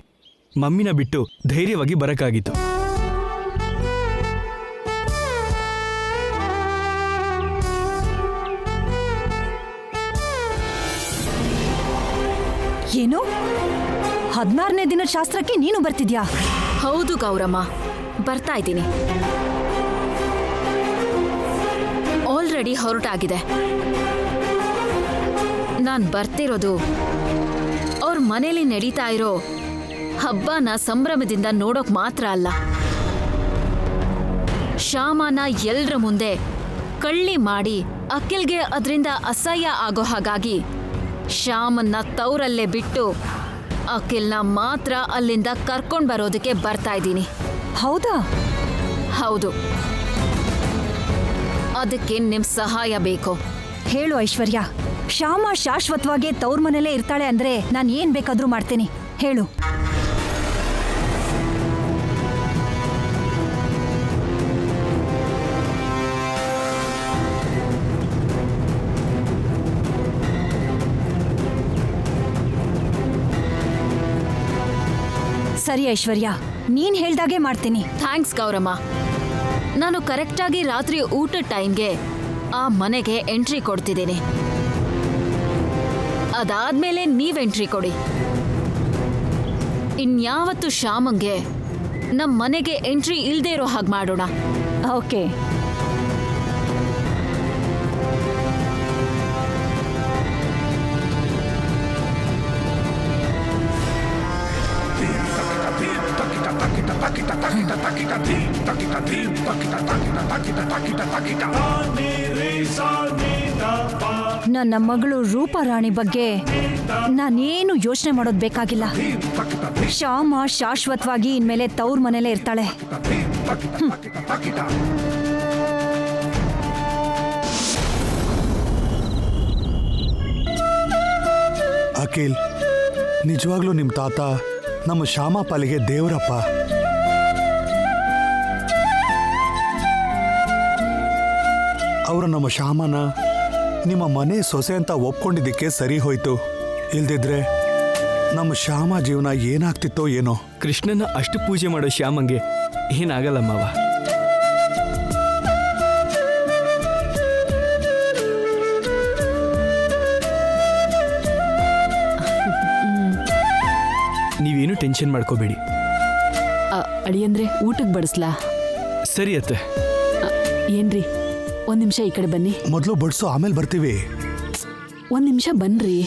ಮಮ್ಮಿನ ಬಿಟ್ಟು ಧೈರ್ಯವಾಗಿ ಬರಕ್ಕಾಗಿತ್ತು. ಏನು 16ನೇ ದಿನದ ಶಾಸ್ತ್ರಕ್ಕೆ ನೀನು ಬರ್ತಿದ್ಯಾ? ಹೌದು ಗೌರಮ್ಮ, ಬರ್ತಾ ಇದ್ದೀನಿ. ಆಲ್ರೆಡಿ ಹೊರಟಾಗಿದೆ. ನಾನು ಬರ್ತಿರೋದು ಅವ್ರ ಮನೇಲಿ ನಡೀತಾ ಇರೋ ಹಬ್ಬನ ಸಂಭ್ರಮದಿಂದ ನೋಡೋಕ್ ಮಾತ್ರ ಅಲ್ಲ, ಶ್ಯಾಮನ ಎಲ್ರ ಮುಂದೆ ಕಳ್ಳಿ ಮಾಡಿ ಅಖಿಲ್ಗೆ ಅದರಿಂದ ಅಸಹ್ಯ ಆಗೋ ಹಾಗಾಗಿ ಶ್ಯಾಮನ್ನ ತವರಲ್ಲೇ ಬಿಟ್ಟು ಅಖಿಲ್ನ ಮಾತ್ರ ಅಲ್ಲಿಂದ ಕರ್ಕೊಂಡು ಬರೋದಕ್ಕೆ ಬರ್ತಾ ಇದ್ದೀನಿ. ಹೌದಾ? ಹೌದು. ಅದಕ್ಕೆ ನಿಮ್ ಸಹಾಯ ಬೇಕು. ಹೇಳು ಐಶ್ವರ್ಯ, ಶ್ಯಾಮ ಶಾಶ್ವತವಾಗಿ ತವ್ರ ಮನೇಲೇ ಇರ್ತಾಳೆ ಅಂದ್ರೆ ನಾನು ಏನ್ ಬೇಕಾದ್ರೂ ಮಾಡ್ತೀನಿ, ಹೇಳು. ಸರಿ ಐಶ್ವರ್ಯ, ನೀನ್ ಹೇಳ್ದಾಗೆ ಮಾಡ್ತೀನಿ. ಥ್ಯಾಂಕ್ಸ್ ಗೌರಮ್ಮ. ನಾನು ಕರೆಕ್ಟಾಗಿ ರಾತ್ರಿ ಊಟದ ಟೈಮ್ಗೆ ಆ ಮನೆಗೆ ಎಂಟ್ರಿ ಕೊಡ್ತಿದ್ದೀನಿ. ಅದಾದ್ಮೇಲೆ ನೀವ್ ಎಂಟ್ರಿ ಕೊಡಿ. ಇನ್ಯಾವತ್ತು ಶ್ಯಾಮಂಗೆ ನಮ್ ಮನೆಗೆ ಎಂಟ್ರಿ ಇಲ್ದೇ ಇರೋ ಹಾಗೆ ಮಾಡೋಣ. ಓಕೆ. ನನ್ನ ಮಗಳು ರೂಪಾರಾಣಿ ಬಗ್ಗೆ ನಾನೇನು ಯೋಚನೆ ಮಾಡೋದು ಬೇಕಾಗಿಲ್ಲ. ಶ್ಯಾಮ ಶಾಶ್ವತವಾಗಿ ಇನ್ಮೇಲೆ ತವ್ರ ಮನೇಲೇ ಇರ್ತಾಳೆ. ಅಖಿಲ್, ನಿಜವಾಗ್ಲೂ ನಿಮ್ಮ ತಾತ ನಮ್ಮ ಶ್ಯಾಮ ಪಾಲಿಗೆ ದೇವರಪ್ಪ. ಅವರು ನಮ್ಮ ಶ್ಯಾಮನ ನಿಮ್ಮ ಮನೆ ಸೊಸೆ ಅಂತ ಒಪ್ಕೊಂಡಿದ್ದಕ್ಕೆ ಸರಿ ಹೋಯ್ತು. ಇಲ್ದಿದ್ರೆ ನಮ್ಮ ಶ್ಯಾಮ ಜೀವನ ಏನಾಗ್ತಿತ್ತೋ ಏನೋ. ಕೃಷ್ಣನ ಅಷ್ಟು ಪೂಜೆ ಮಾಡೋ ಶ್ಯಾಮಂಗೆ ಏನಾಗಲ್ಲ ಮಾವ. ನೀವೇನು ಟೆನ್ಷನ್ ಮಾಡ್ಕೋಬೇಡಿ. ಅಳಿಯಂದ್ರೆ ಊಟಕ್ಕೆ ಬಡಿಸ್ಲಾ? ಸರಿ ಅತ್ತೆ. ಏನ್ರಿ, ಒಂದ್ ನಿಮಿಷ ಈ ಕಡೆ ಬನ್ನಿ. ಮೊದಲು ಬಡ್ಸು, ಆಮೇಲೆ ಬರ್ತೀವಿ. ಒಂದ್ ನಿಮಿಷ ಬನ್ರಿ.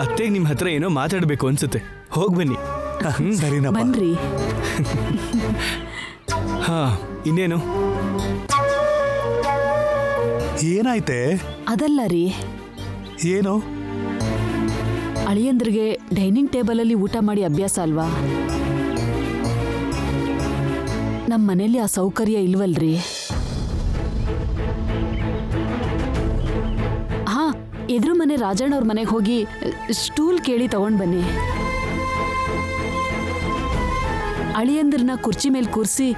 ಅತ್ತೆಗೆ ನಿಮ್ಮ ಹತ್ರ ಏನೋ ಮಾತಾಡಬೇಕು ಅನ್ಸುತ್ತೆ, ಹೋಗಿ ಬನ್ನಿ. ಸರಿನಪ್ಪ, ಬನ್ರಿ. ಹಾ, ಇನ್ನೇನು? ಏನಾಯ್ತೆ? ಅದಲ್ಲ ರೀ, ಏನು? ಅಳಿಯಂದ್ರಿಗೆ ಡೈನಿಂಗ್ ಟೇಬಲಲ್ಲಿ ಊಟ ಮಾಡಿ ಅಭ್ಯಾಸ ಅಲ್ವಾ? ನಮ್ಮ ಮನೇಲಿ ಆ ಸೌಕರ್ಯ ಇಲ್ವಲ್ರಿ? ಹಾ, ಎದುರು ಮನೆ ರಾಜಣ್ಣವ್ರ ಮನೆಗೆ ಹೋಗಿ ಸ್ಟೂಲ್ ಕೇಳಿ ತಗೊಂಡ್ ಬನ್ನಿ. ಅಳಿಯಂದ್ರನ್ನ ಕುರ್ಚಿ ಮೇಲೆ ಕೂರಿಸಿ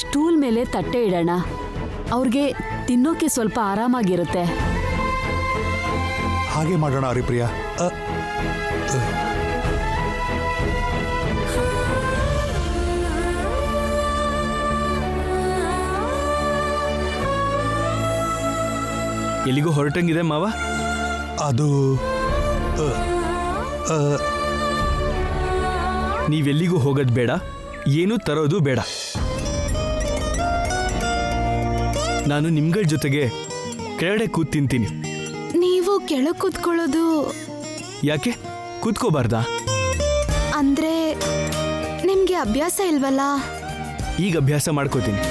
ಸ್ಟೂಲ್ ಮೇಲೆ ತಟ್ಟೆ ಇಡೋಣ. ಅವ್ರಿಗೆ ತಿನ್ನೋಕೆ ಸ್ವಲ್ಪ ಆರಾಮಾಗಿರುತ್ತೆ. ಹಾಗೆ ಮಾಡೋಣ ಹರಿಪ್ರಿಯ. ಎಲ್ಲಿಗೂ ಹೊರಟಂಗಿದೆ ಮಾವ? ಅದು ನೀವೆಲ್ಲಿಗೂ ಹೋಗೋದು ಬೇಡ, ಏನೂ ತರೋದು ಬೇಡ. ನಾನು ನಿಮ್ಗಳ ಜೊತೆಗೆ ಕೆಳಗಡೆ ಕೂತ್ ತಿಂತೀನಿ. ನೀವು ಕೆಳಗೆ ಕೂತ್ಕೊಳ್ಳೋದು ಯಾಕೆ? ಕೂತ್ಕೋಬಾರ್ದಾ? ಅಂದ್ರೆ ನಿಮ್ಗೆ ಅಭ್ಯಾಸ ಇಲ್ವಲ್ಲ? ಈಗ ಅಭ್ಯಾಸ ಮಾಡ್ಕೋತೀನಿ.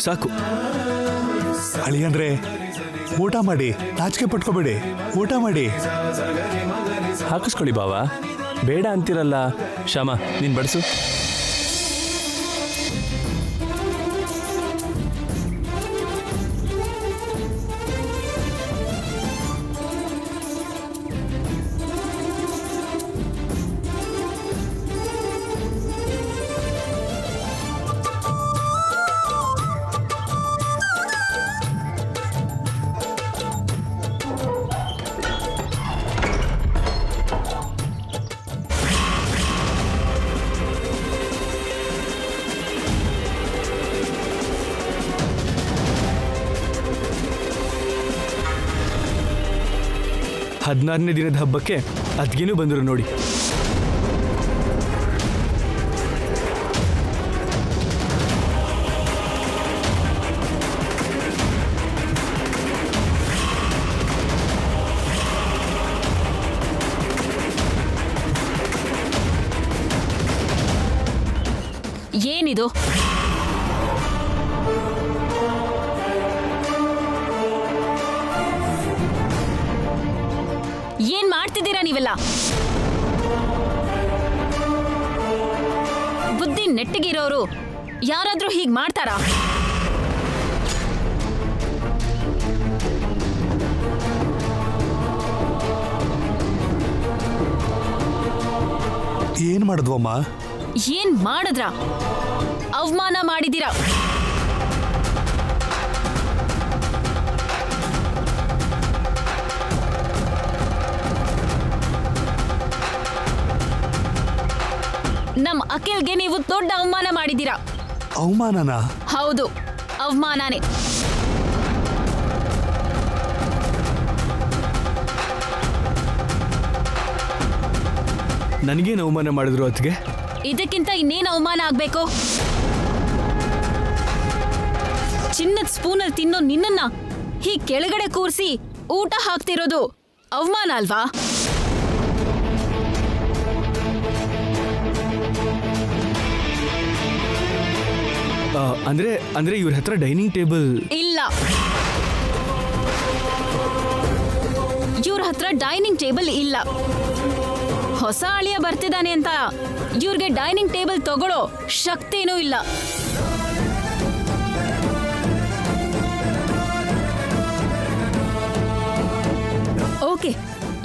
ಸಾಕು. ಅಳಿಯಂದ್ರೆ ಊಟ ಮಾಡಿ, ನಾಚಿಕೆ ಪಟ್ಕೋಬೇಡಿ, ಊಟ ಮಾಡಿ. ಹಾಕಿಸ್ಕೊಳ್ಳಿ ಬಾವ, ಬೇಡ ಅಂತಿರಲ್ಲ. ಶ್ಯಾಮ, ನೀನ್ ಬಡಿಸು. ಹದಿನಾರನೇ ದಿನದ ಹಬ್ಬಕ್ಕೆ ಅದ್ಗೇನು ಬಂದರು ನೋಡಿ. ಇದು? ಏನ್ ಮಾಡ್ತಿದ್ದೀರಾ ನೀವೆಲ್ಲ? ಬುದ್ಧಿ ನೆಟ್ಟಿಗಿರೋರು ಯಾರಾದ್ರೂ ಹೀಗ್ ಮಾಡ್ತಾರಾ? ಏನ್ ಮಾಡಿದ್ವಮ್ಮ? ಏನ್ ಮಾಡಿದ್ರ? ಅವಮಾನ ಮಾಡಿದೀರಾ. ನಮ್ ಅಖಿಲ್ಗೆ ನೀವು ದೊಡ್ಡ ಅವಮಾನ ಮಾಡಿದೀರಾ. ಅವಮಾನನ? ಹೌದು, ಅವಮಾನನೇ. ನನಗೇನು ಅವಮಾನ ಮಾಡಿದ್ರು ಅದಕ್ಕೆ? ಇದಕ್ಕಿಂತ ಇನ್ನೇನು ಅವಮಾನ ಆಗ್ಬೇಕು? ಚಿನ್ನದ ಸ್ಪೂನಲ್ಲಿ ತಿನ್ನೋ ನಿನ್ನನ್ನ ಹೀಗ್ ಕೆಳಗಡೆ ಕೂರಿಸಿ ಊಟ ಹಾಕ್ತಿರೋದು ಅವಮಾನ ಅಲ್ವಾ? ಅಂದ್ರೆ ಇವ್ರ ಹತ್ರ ಡೈನಿಂಗ್ ಟೇಬಲ್ ಇಲ್ಲ. ಇವ್ರ ಹತ್ರ ಡೈನಿಂಗ್ ಟೇಬಲ್ ಇಲ್ಲ. ಹೊಸ ಅಳಿಯ ಬರ್ತಿದ್ದಾನೆ ಅಂತ ಇವ್ರಿಗೆ ಡೈನಿಂಗ್ ಟೇಬಲ್ ತಗೊಳ್ಳೋ ಶಕ್ತಿನೂ ಇಲ್ಲ. ಓಕೆ,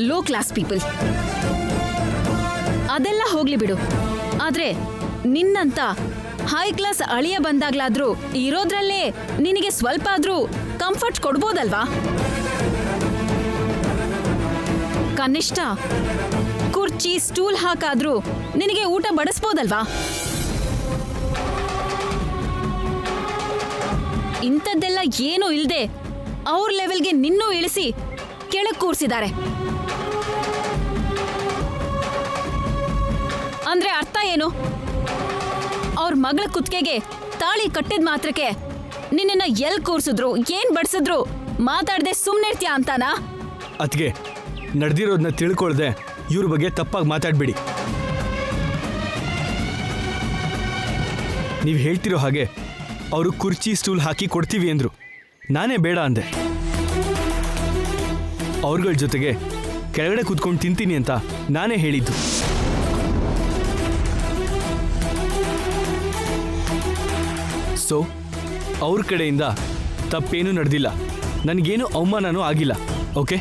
ಲೋ ಕ್ಲಾಸ್ ಪೀಪಲ್, ಅದೆಲ್ಲ ಹೋಗ್ಲಿ ಬಿಡು. ಆದ್ರೆ ನಿನ್ನಂತ ಹೈ ಕ್ಲಾಸ್ ಅಳಿಯ ಬಂದಾಗ್ಲಾದ್ರೂ ಇರೋದ್ರಲ್ಲೇ ನಿನಗೆ ಸ್ವಲ್ಪ ಆದ್ರೂ ಕಂಫರ್ಟ್ ಕೊಡ್ಬೋದಲ್ವಾ? ಕನಿಷ್ಠ ಕುರ್ಚಿ ಸ್ಟೂಲ್ ಹಾಕಾದ್ರೂ ನಿನಗೆ ಊಟ ಬಡಿಸ್ಬೋದಲ್ವಾ? ಇಂಥದ್ದೆಲ್ಲ ಏನೂ ಇಲ್ದೆ ಅವ್ರ ಲೆವೆಲ್ಗೆ ನಿನ್ನೂ ಇಳಿಸಿ ಕೆಳಗ್ ಕೂರ್ಸಿದ್ದಾರೆ. ಅಂದ್ರೆ ಅರ್ಥ ಏನು? ಅವ್ರ ಮಗಳ ಕುತ್ತಿಗೆಗೆ ತಾಳಿ ಕಟ್ಟಿದ ಮಾತ್ರಕ್ಕೆ ನಿನ್ನ ಎಲ್ ಕೂರ್ಸಿದ್ರು, ಏನ್ ಬಡ್ಸಿದ್ರು ಮಾತಾಡದೆ ಸುಮ್ನಿರ್ತೀಯ ಅಂತಾನಾ? ಅದ್ಗೆ ನಡೆದಿರೋದನ್ನ ತಿಳ್ಕೊಳ್ದೆ ಇವ್ರ ಬಗ್ಗೆ ತಪ್ಪಾಗಿ ಮಾತಾಡ್ಬೇಡಿ. ನೀವು ಹೇಳ್ತಿರೋ ಹಾಗೆ ಅವರು ಕುರ್ಚಿ ಸ್ಟೂಲ್ ಹಾಕಿ ಕೊಡ್ತೀವಿ ಅಂದ್ರು, ನಾನೇ ಬೇಡ ಅಂದೆ. ಅವ್ರಗಳ ಜೊತೆಗೆ ಕೆಳಗಡೆ ಕೂತ್ಕೊಂಡು ತಿಂತೀನಿ ಅಂತ ನಾನೇ ಹೇಳಿದ್ದು. ಸೊ ಅವ್ರ ಕಡೆಯಿಂದ ತಪ್ಪೇನೂ ನಡೆದಿಲ್ಲ, ನನಗೇನು ಅವಮಾನನೂ ಆಗಿಲ್ಲ. Okay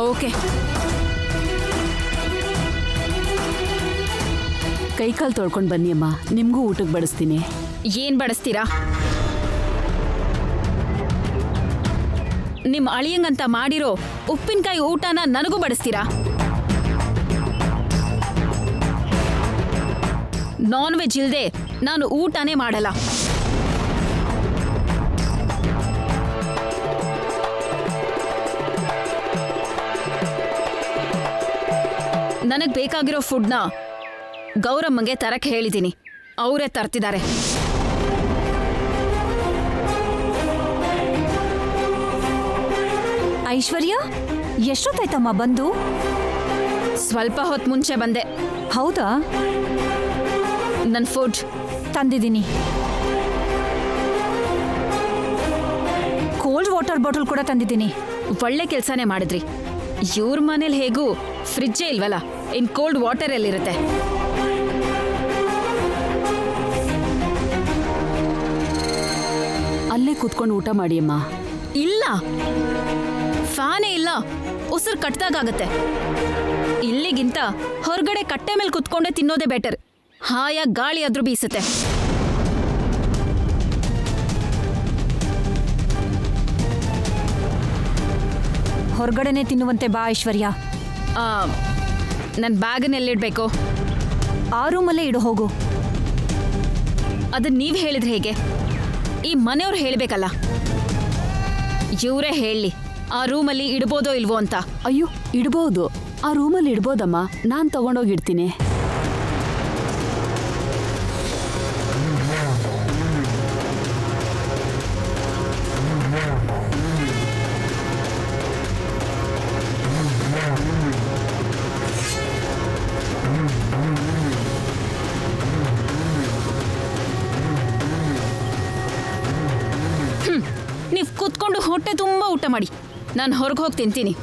okay. ಕೈಕಾಲು ತೊಳ್ಕೊಂಡು ಬನ್ನಿ ಅಮ್ಮ, ನಿಮಗೂ ಊಟಕ್ಕೆ ಬಡಿಸ್ತೀನಿ. ಏನ್ ಬಡಿಸ್ತೀರಾ? ನಿಮ್ ಅಳಿಯಂಗಂತ ಮಾಡಿರೋ ಉಪ್ಪಿನಕಾಯಿ ಊಟನ ನನಗೂ ಬಡಿಸ್ತೀರಾ? ನಾನ್ ವೆಜ್ ಇಲ್ದೆ ನಾನು ಊಟನೇ ಮಾಡಲ್ಲ. ನನಗ್ ಬೇಕಾಗಿರೋ ಫುಡ್ನ ಗೌರಮ್ಮಂಗೆ ತರಕ್ ಹೇಳಿದ್ದೀನಿ, ಅವರೇ ತರ್ತಿದ್ದಾರೆ. ಐಶ್ವರ್ಯ, ಎಷ್ಟೊತ್ತಾಯ್ತಮ್ಮ ಬಂದು? ಸ್ವಲ್ಪ ಹೊತ್ತು ಮುಂಚೆ ಬಂದೆ. ಹೌದಾ? ನನ್ನ ಫುಡ್ ತಂದಿದ್ದೀನಿ. ಕೋಲ್ಡ್ ವಾಟರ್ ಬಾಟಲ್ ಕೂಡ ತಂದಿದ್ದೀನಿ. ಒಳ್ಳೆ ಕೆಲಸನೇ ಮಾಡಿದ್ರಿ. ಇವ್ರ ಮನೇಲಿ ಹೇಗೂ ಫ್ರಿಜ್ಜೇ ಇಲ್ವಲ್ಲ, ಇನ್ ಕೋಲ್ಡ್ ವಾಟರ್ ಎಲ್ಲಿರುತ್ತೆ? ಅಲ್ಲೇ ಕೂತ್ಕೊಂಡು ಊಟ ಮಾಡಿ ಅಮ್ಮ. ಇಲ್ಲ, ಫ್ಯಾನೇ ಇಲ್ಲ, ಉಸಿರು ಕಟ್ದಾಗತ್ತೆ. ಇಲ್ಲಿಗಿಂತ ಹೊರಗಡೆ ಕಟ್ಟೆ ಮೇಲೆ ಕುತ್ಕೊಂಡೆ ತಿನ್ನೋದೇ ಬೆಟರ್. ಹಾಯಾಗಿ ಗಾಳಿ ಆದ್ರೂ ಬೀಸುತ್ತೆ. ಹೊರಗಡೆನೆ ತಿನ್ನುವಂತೆ ಬಾ ಐಶ್ವರ್ಯ. ನನ್ನ ಬ್ಯಾಗನ್ನ ಎಲ್ಲಿಡ್ಬೇಕು? ಆ ರೂಮಲ್ಲೇ ಇಡು ಹೋಗು. ಅದನ್ನ ನೀವು ಹೇಳಿದ್ರೆ ಹೇಗೆ? ಈ ಮನೆಯವ್ರು ಹೇಳಬೇಕಲ್ಲ. ಇವರೇ ಹೇಳಿ ಆ ರೂಮಲ್ಲಿ ಇಡ್ಬೋದೋ ಇಲ್ವೋ ಅಂತ. ಅಯ್ಯೋ, ಇಡ್ಬೋದು, ಆ ರೂಮಲ್ಲಿ ಇಡ್ಬೋದಮ್ಮ, ನಾನು ತಗೊಂಡೋಗಿಡ್ತೀನಿ. ನೀವು ಕೂತ್ಕೊಂಡು ಹೊಟ್ಟೆ ತುಂಬ ಊಟ ಮಾಡಿ. ನಾನು ಹೊರಗೆ ಹೋಗಿ ತಿಂತೀನಿ.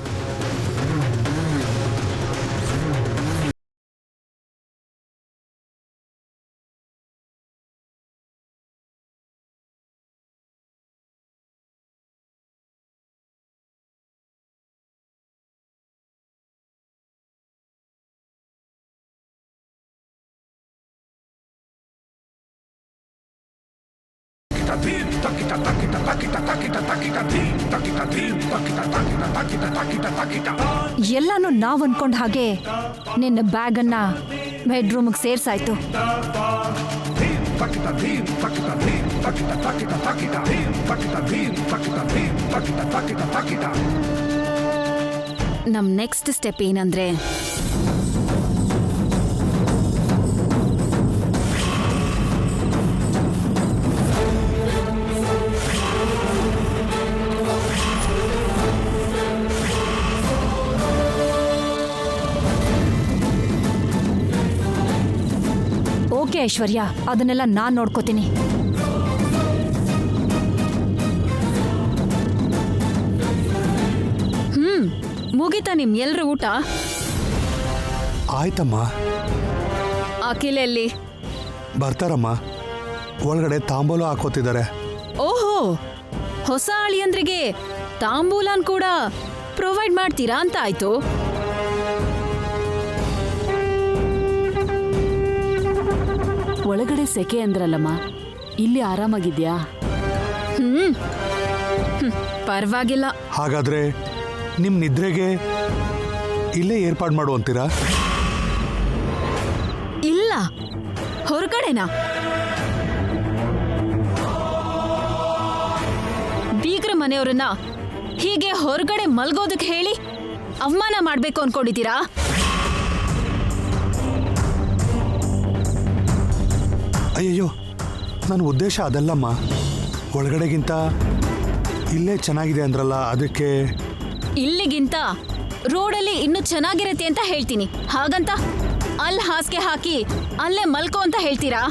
ಎಲ್ಲಾನು ನಾವ್ ಅನ್ಕೊಂಡ್ ಹಾಗೆ ನಿನ್ನ ಬ್ಯಾಗನ್ನ ಬೆಡ್ರೂಮ್ಗೆ ಸೇರ್ಸಾಯ್ತು. ನಮ್ ನೆಕ್ಸ್ಟ್ ಸ್ಟೆಪ್ ಏನಂದ್ರೆ ಓಕೆ ಐಶ್ವರ್ಯ, ಅದನ್ನೆಲ್ಲ ನಾನ್ ನೋಡ್ಕೋತೀನಿ. ಮುಗಿತಾ ನಿಮ್ ಎಲ್ರ ಊಟ? ಆಯ್ತಮ್ಮ, ಅಖಿಲ್ ಎಲ್ಲಿ? ಬರ್ತಾರಮ್ಮ. ಒಳಗಡೆ ತಾಂಬೂಲ ಹಾಕೋತಿದ್ದಾರೆ. ಓಹೋ, ಹೊಸ ಅಳಿಯಂದ್ರಿಗೆ ತಾಂಬೂಲನ್ ಕೂಡ ಪ್ರೊವೈಡ್ ಮಾಡ್ತೀರಾ ಅಂತ ಆಯ್ತು. ಒಳಗಡೆ ಸೆಕೆ ಅಂದ್ರಲ್ಲಮ್ಮ, ಇಲ್ಲಿ ಆರಾಮಾಗಿದ್ಯಾ? ಪರವಾಗಿಲ್ಲ. ಹಾಗಾದ್ರೆ ನಿಮ್ ನಿದ್ರೆಗೆ ಇಲ್ಲೇ ಏರ್ಪಾಡು ಮಾಡು ಅಂತೀರಾ? ಇಲ್ಲ, ಹೊರಗಡೆನಾ? ಬೀಗ್ರ ಮನೆಯವ್ರನ್ನ ಹೀಗೆ ಹೊರಗಡೆ ಮಲ್ಗೋದಕ್ಕೆ ಹೇಳಿ ಅವಮಾನ ಮಾಡ್ಬೇಕು ಅನ್ಕೊಂಡಿದ್ದೀರಾ? ಅಯ್ಯಯ್ಯೋ, ನನ್ನ ಉದ್ದೇಶ ಅದಲ್ಲಮ್ಮ. ಒಳಗಡೆಗಿಂತ ಇಲ್ಲೇ ಚೆನ್ನಾಗಿದೆ ಅಂದ್ರಲ್ಲ, ಅದಕ್ಕೆ. ಇಲ್ಲಿಗಿಂತ ರೋಡಲ್ಲಿ ಇನ್ನೂ ಚೆನ್ನಾಗಿರತ್ತೆ ಅಂತ ಹೇಳ್ತೀನಿ. ಹಾಗಂತ ಅಲ್ಲಿ ಹಾಸಿಗೆ ಹಾಕಿ ಅಲ್ಲೇ ಮಲ್ಕೋ ಅಂತ ಹೇಳ್ತೀರಾ?